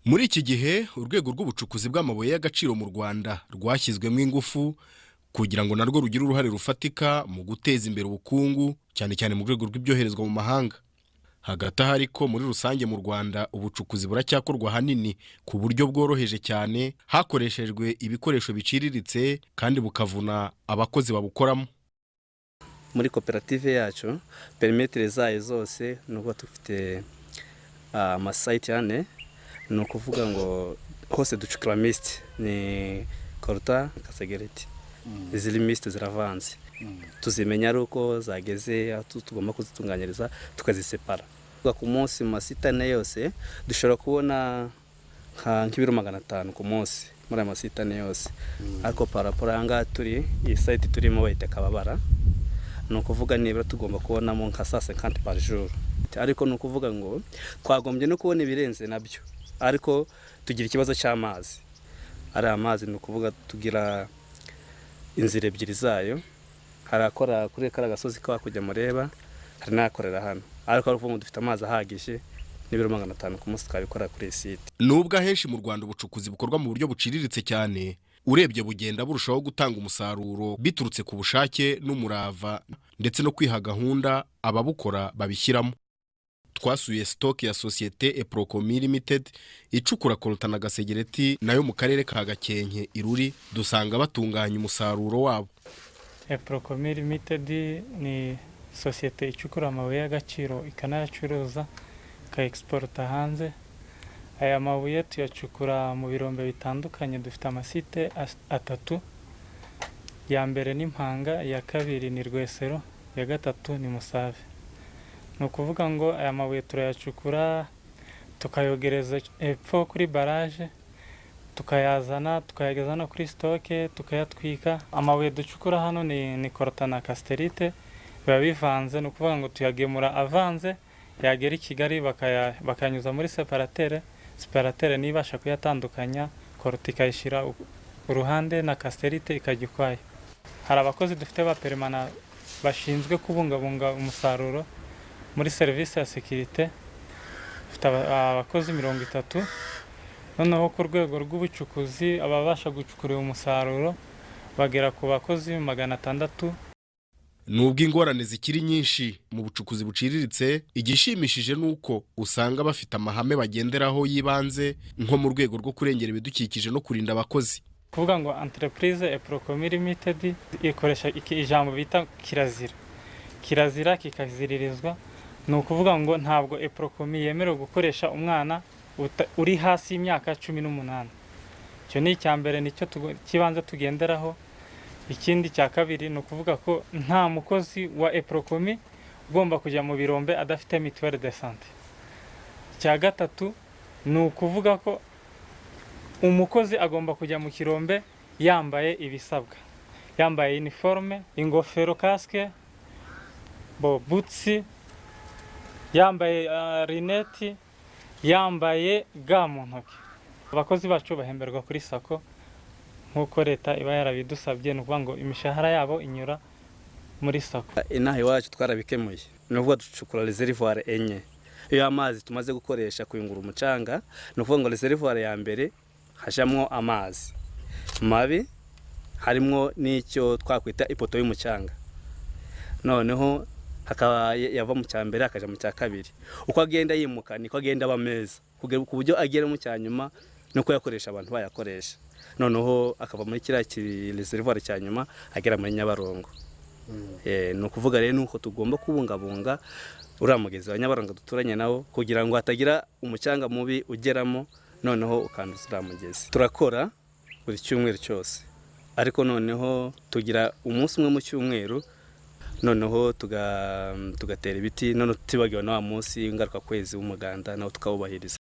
Muri iki gihe urwego rw'ubucukuzi bw'amabuye y'agaciro mu Rwanda rwashyizwemo ingufu kugira ngo narwo rugire uruhare rufatika mu guteza imbere ubukungu cyane cyane mu rwego rw'ibyoherezwa mu mahanga. Hagati aho ariko muri rusange mu Rwanda ubucukuzi buracyakorwa hanini ku buryo bworoheje cyane hakoreshejwe ibikoresho biciriritse kandi bukavuna abakozi babukoramo. Muri koperative yacu perimetere zayo zose nuko dufite amasite ane, ni ukuvuga ngo hose ducukura mist ni Koruta Kasegereti. Izi mist ziravanze, tuzimenya ari uko zageze aho tugomba kuzitunganyiriza tukazisepara. Ku munsi mu masite ane yose dushobora kubona nk'ibiro 500 ku munsi muri aya masite ane yose. Ariko paraporo anga turi iyi site turimo bayita Kababara, ni ukuvuga nibura tugomba kubonamo nka 150 par jour. Ariko ni ukuvuga ngo twagombye no kubona ibirenze nabyo, ariko tugira ikibazo cy'amazi. Ari amazi ni ukuvuga tugira inzira ebyiri zayo, hari akora kuri kara gasozi kwa kujya mureba, hari n'akorera hano. Ariko ari ngo dufite amazi ahagije n'ibiro 500 ku munsi twabikora kuri site. Nubwo ahenshi mu Rwanda ubucukuzi bukorwa mu buryo buciriritse cyane, urebye bugenda burushaho gutanga umusaruro biturutse ku bushake n'umurava ndetse no kwiha gahunda ababukora babishyiramo. Twasuye stock ya societe Eprocomi Limited icukura Koruta na Gasegereti nayo mu karere ka Gakenke Iruri, dusanga batunganya umusaruro wabo. Eprocomi Limited ni societe icukura amabuye y'agaciro ikanayacuruza ka exporta hanze. Aya mabuye tuyacukura mu birombe bitandukanye, dufite amasite atatu. Ya mbere ni Mpanga, ya kabiri ni Rwesero, ya gatatu ni Musave. Ni ukuvuga ngo aya mabuye turayacukura tukayogereza epfo kuri barage, tukayazana tukayageza no kuri stoke tukayatwika. Amabuye ducukura hano ni Koruta na Kasterite, biba bivanze. Ni ukuvuga ngo tuyagemura avanze, yagera i Kigali bakanyuza muri separatere nibasha kuyatandukanya, Koruta ikayishyira uruhande na Kasterite ikajya ukwayo. Hari abakozi dufite ba permanent bashinzwe kubungabunga umusaruro muri serivisi ya sekirite, dufite abakozi 30. Noneho ku rwego rw'ubucukuzi ababasha gucukura umusaruro bagera ku bakozi 600. Nubwo ingorane zikiri nyinshi mu bucukuzi buciriritse, igishimishije nuko usanga bafite amahame bagenderaho yibanze nko mu rwego rwo kurengera ibidukikije no kurinda abakozi. Kuvuga ngo entreprise Eprocomi Limited ikoresha ijambo bita kirazira. Kirazira kikaziririzwa, ni ukuvuga ngo ntabwo Eprocomi yemerewe gukoresha umwana uri hasi y'imyaka 18. Icyo ni icyambere, nicyo kibanza tugenderaho. Ikindi cya kabiri ni ukuvuga ko nta mukozi wa Eprocomi ugomba kujya mu birombe adafite mutuelle de santé. Icya gatatu ni ukuvuga ko umukozi agomba kujya mu kirombe yambaye ibisabwa, yambaye uniforme, ingofero, casque, butsi, yambaye rineti, yambaye ga mu ntoki. Abakozi bacu bahemberwa kuri sako nk'uko leta iba yarabidusabye, ni ukuvuga ngo imishahara yabo inyura muri sako. Inaha iwacu twarabikemuye, ni ukuvuga ducukura reservoir enye. Iyo amazi tumaze gukoresha kuyungura umucanga, ni ukuvuga ngo reservoir ya mbere hajamwo amazi mabi, harimo n'icyo twakwita ipoto y'umucanga. Noneho hakaba yava mu cyambere akaja mu cya kabiri. Uko agenda yimuka niko agenda aba meza, kugera ku buryo agera mu cyanyuma nuko yakoresha abantu bayakoresha. Noneho akava muri kiriya reservoir cya nyuma agera muri Nyabarongo. Ni ukuvuga rero nuko tugomba kubungabunga uriya mugezi wa Nyabarongo duturanye nawo, kugira ngo hatagira umucanga mubi ugeramo noneho ukanduza uriya mugezi. Turakora buri cyumweru cyose, ariko noneho tugira umunsi umwe mu cyumweru, noneho tugatera ibiti, noneho tubagiwe na wa munsi ngaruka kwezi w'umuganda nawo tukawubahiriza.